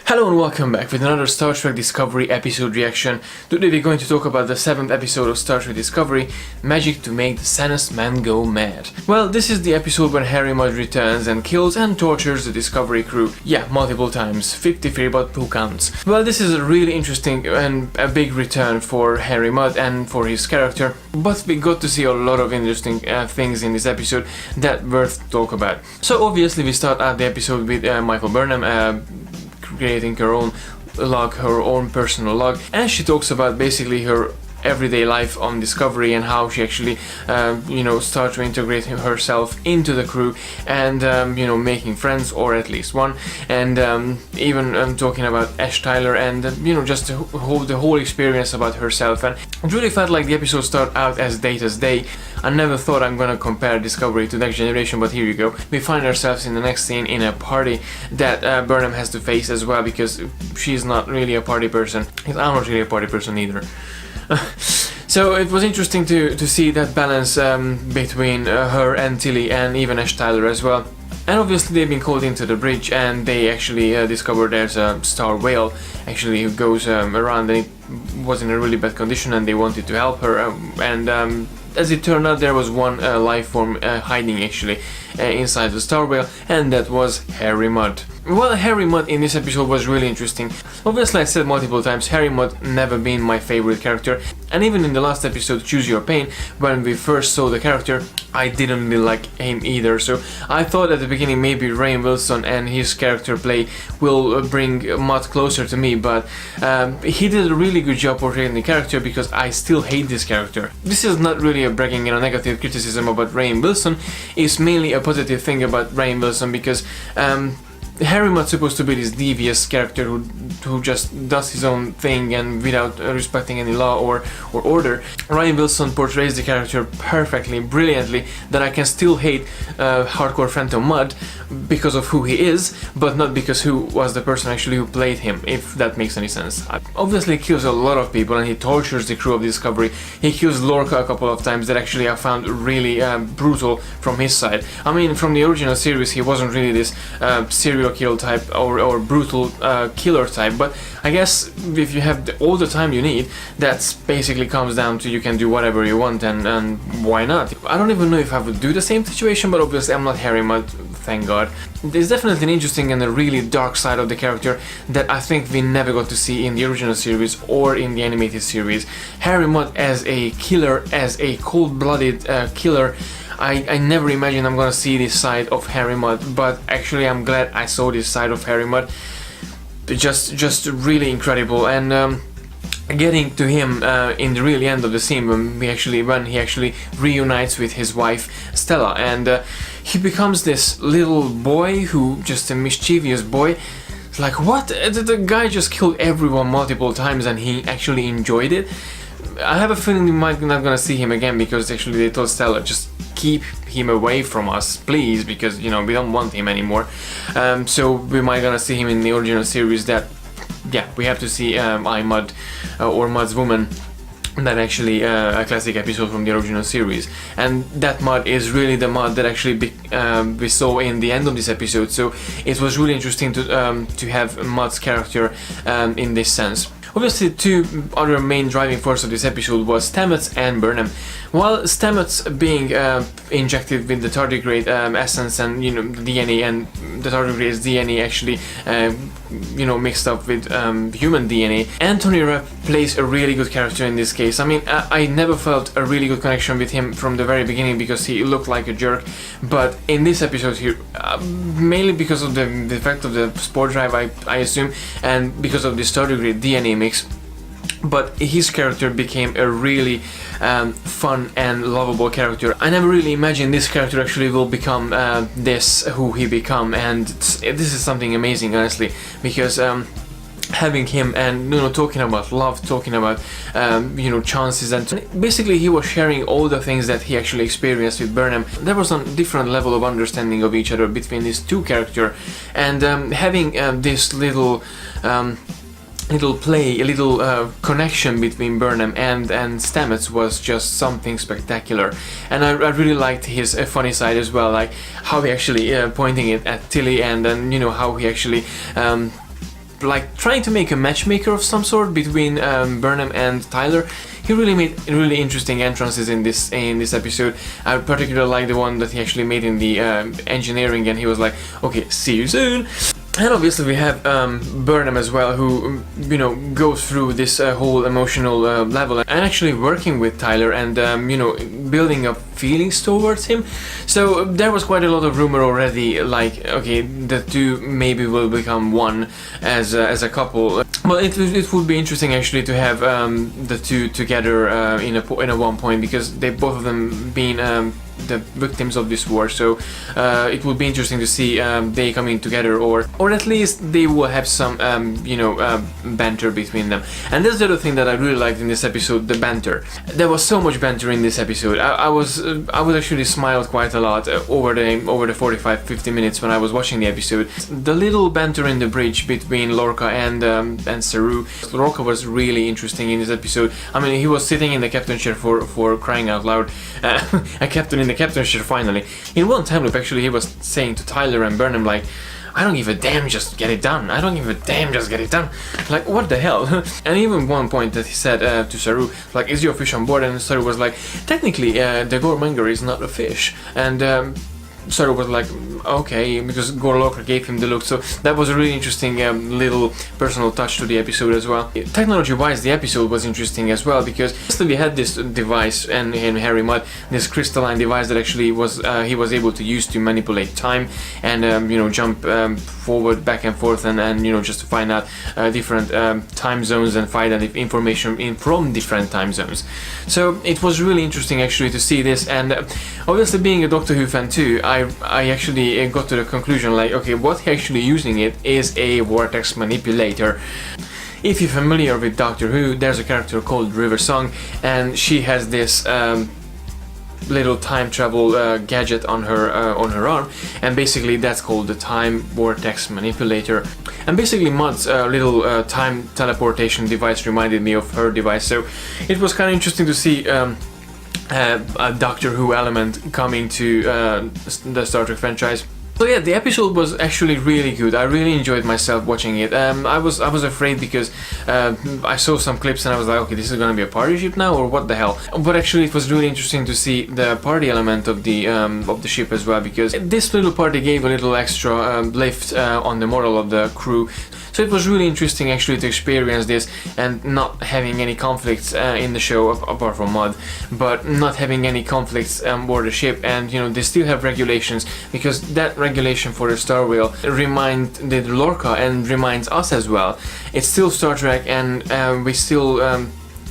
Hello and welcome back with another Star Trek Discovery episode reaction. Today we're going to talk about the 7th episode of Star Trek Discovery, Magic to Make the Sanest Man Go Mad. Well, this is the episode when Harry Mudd returns and kills and tortures the Discovery crew. Yeah, multiple times, 53 but who counts? Well, this is a really interesting and a big return for Harry Mudd and for his character, but we got to see a lot of interesting things in this episode that worth talk about. So obviously we start out the episode with Michael Burnham creating her own log, her own personal log, and she talks about basically her everyday life on Discovery and how she actually starts to integrate herself into the crew and making friends, or at least one, and even talking about Ash Tyler and just the whole experience about herself. And it really felt like the episode started out as Data's Day. I never thought I'm gonna compare Discovery to Next Generation, but here you go. We find ourselves in the next scene in a party that Burnham has to face as well, because she's not really a party person. I'm not really a party person either. So it was interesting to see that balance between her and Tilly and even Ash Tyler as well. And obviously they've been called into the bridge and they actually discovered there's a star whale actually who goes around, and it was in a really bad condition and they wanted to help her as it turned out there was one life form hiding actually inside the star whale, and that was Harry Mudd. Well, Harry Mudd in this episode was really interesting. Obviously I said multiple times, Harry Mudd never been my favorite character, and even in the last episode Choose Your Pain, when we first saw the character, I didn't really like him either. So I thought at the beginning maybe Rainn Wilson and his character play will bring Mudd closer to me, but he did a really good job portraying the character, because I still hate this character. This is not really a bragging and a negative criticism about Rainn Wilson, it's mainly a positive thing about Rainn Wilson, because Harry Mudd's supposed to be this devious character who just does his own thing and without respecting any law or order. Rainn Wilson portrays the character perfectly, brilliantly, that I can still hate Hardcore Phantom Mudd because of who he is, but not because who was the person actually who played him, if that makes any sense. Obviously he kills a lot of people and he tortures the crew of Discovery. He kills Lorca a couple of times that actually I found really brutal from his side. I mean, from the original series he wasn't really this serial kill type or brutal killer type, but I guess if you have all the time you need, that's basically comes down to you can do whatever you want, and why not? I don't even know if I would do the same situation, but obviously I'm not Harry Mudd, thank God. There's definitely an interesting and a really dark side of the character that I think we never got to see in the original series or in the animated series. Harry Mudd as a killer, as a cold-blooded killer. I never imagined I'm gonna see this side of Harry Mudd, but actually I'm glad I saw this side of Harry Mudd. Just really incredible, and getting to him in the really end of the scene when he actually reunites with his wife Stella, and he becomes this little boy who just a mischievous boy. It's like, what? The guy just killed everyone multiple times and he actually enjoyed it. I have a feeling we might not gonna see him again, because actually they told Stella, just keep him away from us, please, because we don't want him anymore. So we might gonna see him in the original series. That, yeah, we have to see I Mudd or Mudd's Woman. That actually a classic episode from the original series, and that Mudd is really the Mudd that actually we saw in the end of this episode. So it was really interesting to have Mudd's character in this sense. Obviously, two other main driving forces of this episode was Stamets and Burnham. While Stamets being injected with the tardigrade essence and the DNA, and the tardigrade's DNA actually mixed up with human DNA, Anthony Rapp plays a really good character in this case. I mean, I never felt a really good connection with him from the very beginning because he looked like a jerk, but in this episode here, mainly because of the effect of the spore drive, I assume, and because of this tardigrade DNA mix, but his character became a really fun and lovable character. I never really imagined this character actually will become this who he become, and this is something amazing, honestly, because having him and talking about love, talking about chances, and basically he was sharing all the things that he actually experienced with Burnham. There was a different level of understanding of each other between these two characters, and having this little play, a little connection between Burnham and Stamets was just something spectacular. And I really liked his funny side as well, like how he actually pointing it at Tilly, and then how he actually like trying to make a matchmaker of some sort between Burnham and Tyler. He really made really interesting entrances in this episode. I particularly like the one that he actually made in the engineering, and he was like, okay, see you soon. And obviously we have Burnham as well, who, you know, goes through this whole emotional level and actually working with Tyler and, you know, building up feelings towards him. So there was quite a lot of rumor already, like, okay, the two maybe will become one as a couple. Well, it would be interesting actually to have the two together in a one point, because they both of them been the victims of this war, so it would be interesting to see they coming together, or at least they will have some you know, banter between them. And that's the other thing that I really liked in this episode, the banter. There was so much banter in this episode. I was actually smiled quite a lot over the 45-50 minutes when I was watching the episode. The little banter in the bridge between Lorca and Saru. Lorca was really interesting in this episode. I mean, he was sitting in the captain chair for crying out loud. A captain in the captain chair finally. In one time loop actually he was saying to Tyler and Burnham like, I don't give a damn, just get it done. I don't give a damn, just get it done. Like, what the hell? And even one point that he said to Saru, like, is your fish on board? And Saru was like, technically the Gormonger is not a fish. And Saru was like, okay, because Gorlocker gave him the look, so that was a really interesting little personal touch to the episode as well. Technology-wise, the episode was interesting as well, because we had this device and in Harry Mudd, this crystalline device that actually was he was able to use to manipulate time and you know, jump forward, back and forth, and you know, just to find out different time zones and find out information from different time zones. So it was really interesting actually to see this, and obviously being a Doctor Who fan too, I actually got to the conclusion like, okay, what he actually using it is a vortex manipulator. If you're familiar with Doctor Who, there's a character called River Song, and she has this little time travel gadget on her arm, and basically that's called the time vortex manipulator. And basically Mudd's little time teleportation device reminded me of her device, so it was kind of interesting to see a Doctor Who element coming to the Star Trek franchise. So yeah, the episode was actually really good. I really enjoyed myself watching it. I was afraid because I saw some clips and I was like, okay, this is gonna be a party ship now, or what the hell? But actually, it was really interesting to see the party element of the ship as well, because this little party gave a little extra lift on the moral of the crew. So it was really interesting actually to experience this and not having any conflicts in the show apart from Mudd, but not having any conflicts aboard the ship, and you know, they still have regulations, because that regulation for the Star Whale reminded Lorca and reminds us as well. It's still Star Trek, and we still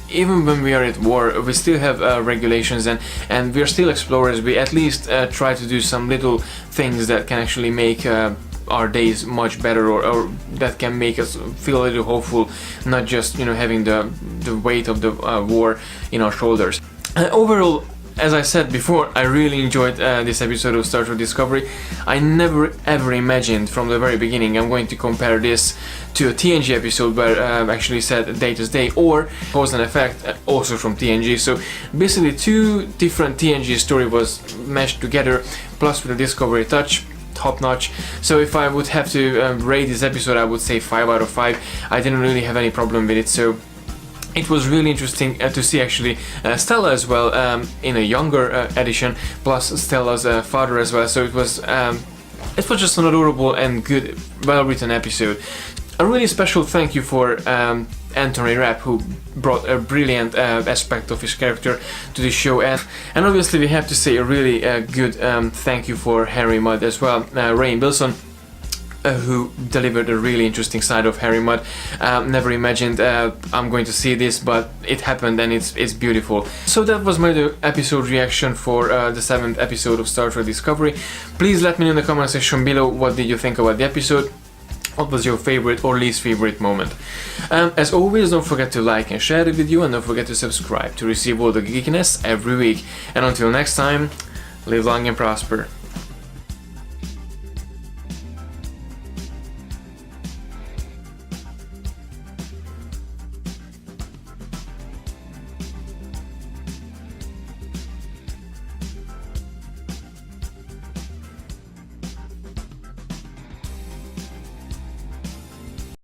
even when we are at war, we still have regulations, and we're still explorers. We at least try to do some little things that can actually make our days much better, or that can make us feel a little hopeful, not just, you know, having the weight of the war in our shoulders. Overall, as I said before, I really enjoyed this episode of Star Trek Discovery. I never ever imagined from the very beginning I'm going to compare this to a TNG episode where actually said Data's Day, or Cause and Effect, also from TNG. So basically two different TNG story was meshed together, plus with a Discovery touch. Top notch. So if I would have to rate this episode, I would say 5 out of 5. I didn't really have any problem with it, so it was really interesting to see actually Stella as well in a younger edition, plus Stella's father as well. So it was just an adorable and good, well-written episode. A really special thank you for Anthony Rapp, who brought a brilliant aspect of his character to the show, and obviously we have to say a really good thank you for Harry Mudd as well, Rainn Wilson, who delivered a really interesting side of Harry Mudd. Never imagined I'm going to see this, but it happened, and it's beautiful. So that was my episode reaction for the 7th episode of Star Trek Discovery. Please let me know in the comment section below what did you think about the episode. What was your favorite or least favorite moment? As always, don't forget to like and share the video, and don't forget to subscribe to receive all the geekiness every week. And until next time, live long and prosper.